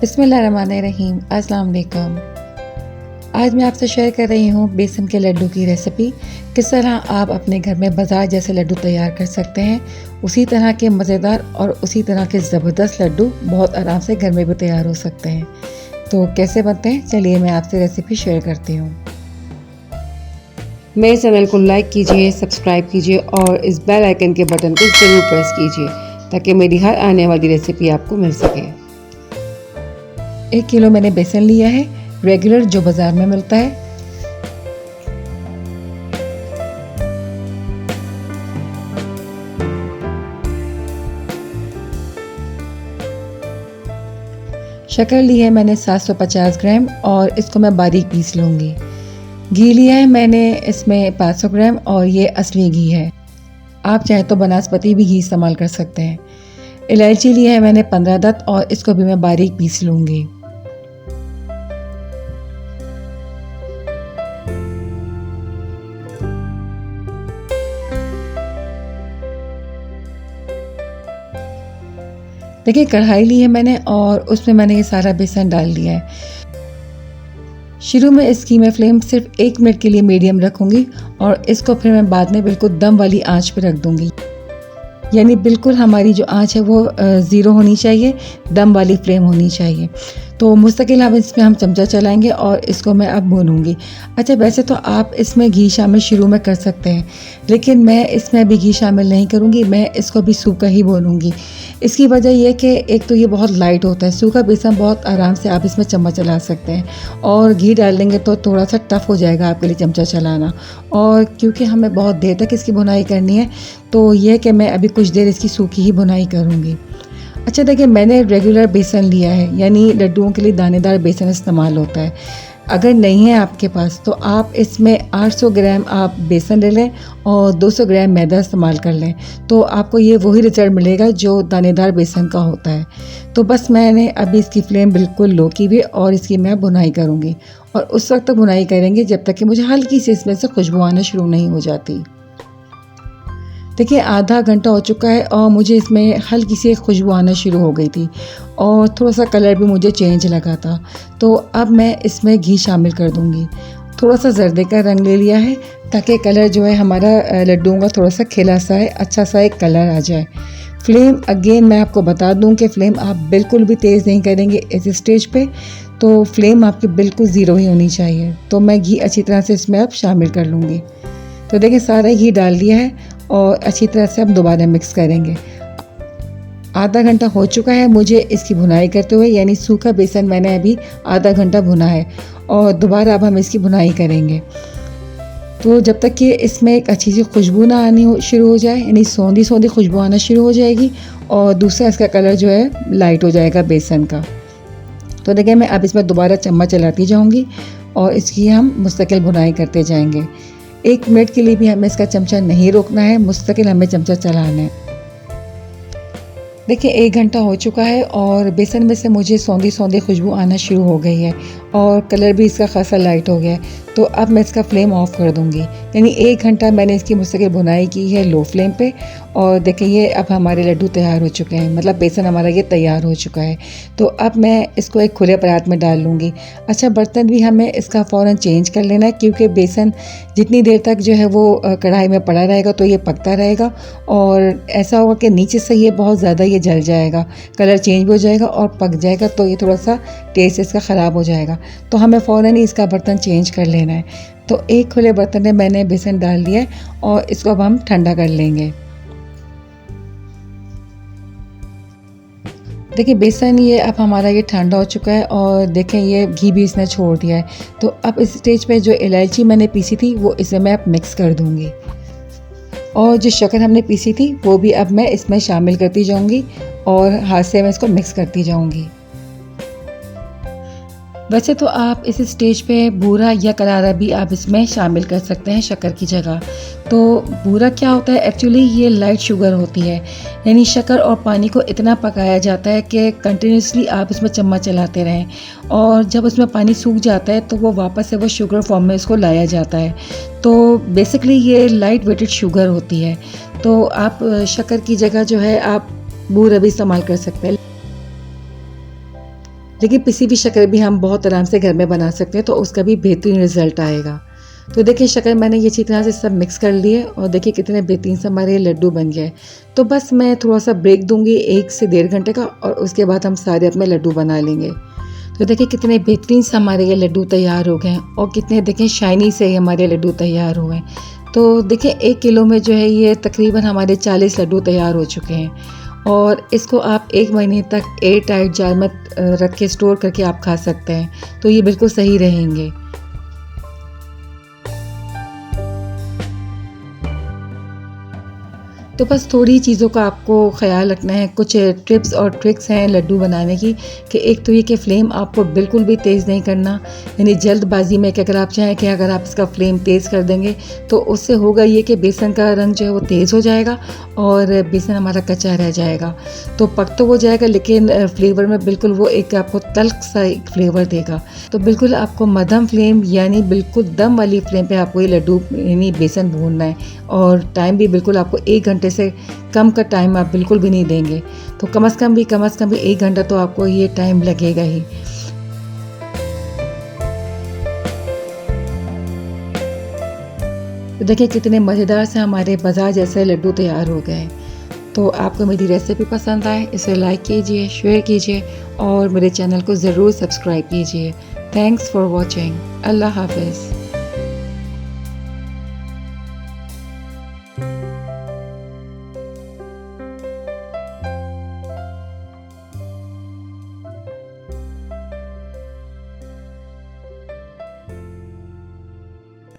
बिस्मिल्लाहिर्रहमानिर्रहीम। अस्सलाम वालेकुम। आज मैं आपसे शेयर कर रही हूँ बेसन के लड्डू की रेसिपी। किस तरह आप अपने घर में बाज़ार जैसे लड्डू तैयार कर सकते हैं, उसी तरह के मज़ेदार और उसी तरह के ज़बरदस्त लड्डू बहुत आराम से घर में भी तैयार हो सकते हैं। तो कैसे बनते हैं, चलिए मैं आपसे रेसिपी शेयर करती हूँ। मेरे चैनल को लाइक कीजिए, सब्सक्राइब कीजिए और इस बेल आइकन के बटन को ज़रूर प्रेस कीजिए ताकि मेरी हर आने वाली रेसिपी आपको मिल सके। 1 किलो मैंने बेसन लिया है, रेगुलर जो बाज़ार में मिलता है। शक्कर ली है मैंने 750 ग्राम और इसको मैं बारीक पीस लूँगी। घी लिया है मैंने इसमें 500 ग्राम और ये असली घी है। आप चाहे तो बनास्पति भी घी इस्तेमाल कर सकते हैं। इलायची ली है मैंने 15 दत और इसको भी मैं बारीक पीस लूँगी। देखिए कढ़ाई ली है मैंने और उसमें मैंने ये सारा बेसन डाल दिया है। शुरू में इसकी मैं फ्लेम सिर्फ 1 मिनट के लिए मीडियम रखूँगी और इसको फिर मैं बाद में बिल्कुल दम वाली आंच पे रख दूँगी। यानी बिल्कुल हमारी जो आंच है वो 0 होनी चाहिए, दम वाली फ्लेम होनी चाहिए। तो मुस्तकिल अब इसमें हम चमचा चलाएंगे और इसको मैं अब भूनूंगी। अच्छा, वैसे तो आप इसमें घी शामिल शुरू में कर सकते हैं, लेकिन मैं इसमें अभी घी शामिल नहीं करूँगी। मैं इसको भी सूखा ही भूनूंगी। इसकी वजह यह कि एक तो ये बहुत लाइट होता है, सूखा बेसन बहुत आराम से आप इसमें चम्मच चला सकते हैं और घी डाल देंगे तो थोड़ा सा टफ हो जाएगा आपके लिए चमचा चलाना। और क्योंकि हमें बहुत देर तक इसकी भुनाई करनी है तो यह कि मैं अभी कुछ देर इसकी सूखी ही भुनाई करूँगी। अच्छा देखिए, मैंने रेगुलर बेसन लिया है, यानी लड्डुओं के लिए दानेदार बेसन इस्तेमाल होता है। अगर नहीं है आपके पास तो आप इसमें 800 ग्राम आप बेसन ले लें और 200 ग्राम मैदा इस्तेमाल कर लें, तो आपको ये वही रिजल्ट मिलेगा जो दानेदार बेसन का होता है। तो बस मैंने अभी इसकी फ्लेम बिल्कुल लो की हुई और इसकी मैं भुनाई करूँगी और उस वक्त तक भुनाई करेंगे जब तक कि मुझे हल्की सी इसमें से खुशबू आना शुरू नहीं हो जाती। देखिए आधा घंटा हो चुका है और मुझे इसमें हल्की सी खुशबू आना शुरू हो गई थी और थोड़ा सा कलर भी मुझे चेंज लगा था। तो अब मैं इसमें घी शामिल कर दूंगी। थोड़ा सा जर्दे का रंग ले लिया है ताकि कलर जो है हमारा लड्डुओं का थोड़ा सा खिला सा है, अच्छा सा एक कलर आ जाए। फ्लेम अगेन मैं आपको बता दूं कि फ्लेम आप बिल्कुल भी तेज़ नहीं करेंगे इस स्टेज पे, तो फ्लेम आपकी बिल्कुल ज़ीरो ही होनी चाहिए। तो मैं घी अच्छी तरह से इसमें अब शामिल कर लूँगी। तो देखिए सारा घी डाल दिया है और अच्छी तरह से अब दोबारा मिक्स करेंगे। आधा घंटा हो चुका है मुझे इसकी भुनाई करते हुए, यानी सूखा बेसन मैंने अभी आधा घंटा भुना है और दोबारा अब हम इसकी भुनाई करेंगे। तो जब तक कि इसमें एक अच्छी सी खुशबू ना आनी शुरू हो जाए, यानी सौंधी सौंधी खुशबू आना शुरू हो जाएगी और दूसरा इसका कलर जो है लाइट हो जाएगा बेसन का। तो देखिए मैं अब इसमें दोबारा चम्मच चलाती जाऊँगी और इसकी हम मुस्तकिल भुनाई करते जाएंगे। 1 मिनट के लिए भी हमें इसका चमचा नहीं रोकना है, मुस्तकिल हमें चमचा चलाना है। देखिए 1 घंटा हो चुका है और बेसन में से मुझे सौंधी सौंधी खुशबू आना शुरू हो गई है और कलर भी इसका खासा लाइट हो गया है। तो अब मैं इसका फ्लेम ऑफ कर दूंगी। यानी 1 घंटा मैंने इसकी मुस्तकिल भुनाई की है लो फ्लेम पे और देखिए ये अब हमारे लड्डू तैयार हो चुके हैं, मतलब बेसन हमारा ये तैयार हो चुका है। तो अब मैं इसको एक खुले परात में डाल लूँगी। अच्छा, बर्तन भी हमें इसका फ़ौरन चेंज कर लेना है क्योंकि बेसन जितनी देर तक जो है वो कढ़ाई में पड़ा रहेगा तो ये पकता रहेगा और ऐसा होगा कि नीचे से ये बहुत ज़्यादा ये जल जाएगा, कलर चेंज हो जाएगा और पक जाएगा, तो ये थोड़ा सा टेस्ट इसका ख़राब हो जाएगा। तो हमें फ़ौरन ही इसका बर्तन चेंज कर लेना है। तो एक खुले बर्तन में मैंने बेसन डाल दिया है और इसको अब हम ठंडा कर लेंगे। देखिए बेसन ये अब हमारा ये ठंडा हो चुका है और देखें ये घी भी इसने छोड़ दिया है। तो अब इस स्टेज पे जो इलायची मैंने पीसी थी वो इसे मैं अब मिक्स कर दूंगी और जो शक्कर हमने पीसी थी वो भी अब मैं इसमें शामिल करती जाऊंगी और हाथ से मैं इसको मिक्स करती जाऊंगी। वैसे तो आप इस स्टेज पे बूरा या करारा भी आप इसमें शामिल कर सकते हैं शक्कर की जगह। तो बूरा क्या होता है, एक्चुअली ये लाइट शुगर होती है, यानी शक्कर और पानी को इतना पकाया जाता है कि कंटिन्यूसली आप इसमें चम्मच चलाते रहें और जब उसमें पानी सूख जाता है तो वो वापस से वो शुगर फॉर्म में इसको लाया जाता है। तो बेसिकली ये लाइट वेटेड शुगर होती है। तो आप शक्कर की जगह जो है आप बूरा भी इस्तेमाल कर सकते हैं। लेकिन पिसी हुई शक्कर भी हम बहुत आराम से घर में बना सकते हैं, तो उसका भी बेहतरीन रिजल्ट आएगा। तो देखिए शक्कर मैंने ये अच्छी तरह से सब मिक्स कर लिए और देखिए कितने बेहतरीन से हमारे लड्डू बन गए। तो बस मैं थोड़ा सा ब्रेक दूंगी 1 से 1.5 घंटे का, और उसके बाद हम सारे अपने लड्डू बना लेंगे। तो देखिए कितने बेहतरीन से हमारे ये लड्डू तैयार हो गए हैं और कितने देखें शाइनी से ही हमारे लड्डू तैयार हुए हैं। तो देखिए 1 किलो में जो है ये तकरीबन हमारे 40 लड्डू तैयार हो चुके हैं, और इसको आप 1 महीने तक एयर टाइट जार में रख के स्टोर करके आप खा सकते हैं, तो ये बिल्कुल सही रहेंगे। तो बस थोड़ी चीज़ों का आपको ख़्याल रखना है। कुछ टिप्स और ट्रिक्स हैं लड्डू बनाने की, कि एक तो ये कि फ्लेम आपको बिल्कुल भी तेज़ नहीं करना, यानी जल्दबाजी में कि अगर आप चाहें कि अगर आप इसका फ्लेम तेज़ कर देंगे तो उससे होगा ये कि बेसन का रंग जो है वो तेज़ हो जाएगा और बेसन हमारा कच्चा रह जाएगा। तो पक तो हो जाएगा लेकिन फ्लेवर में बिल्कुल वो एक आपको तल्ख सा एक फ्लेवर देगा। तो बिल्कुल आपको मध्यम फ्लेम यानी बिल्कुल दम वाली फ्लेम पे आपको ये लड्डू यानी बेसन भूनना है, और टाइम भी बिल्कुल आपको 1 घंटे से कम का टाइम आप बिल्कुल भी नहीं देंगे। तो कम से कम भी 1 घंटा तो आपको ये टाइम लगेगा ही। तो देखिए कितने मज़ेदार से हमारे बाजार जैसे लड्डू तैयार हो गए। तो आपको मेरी रेसिपी पसंद आए इसे लाइक कीजिए, शेयर कीजिए और मेरे चैनल को ज़रूर सब्सक्राइब कीजिए। Thanks for watching. अल्लाह हाफ़िज़।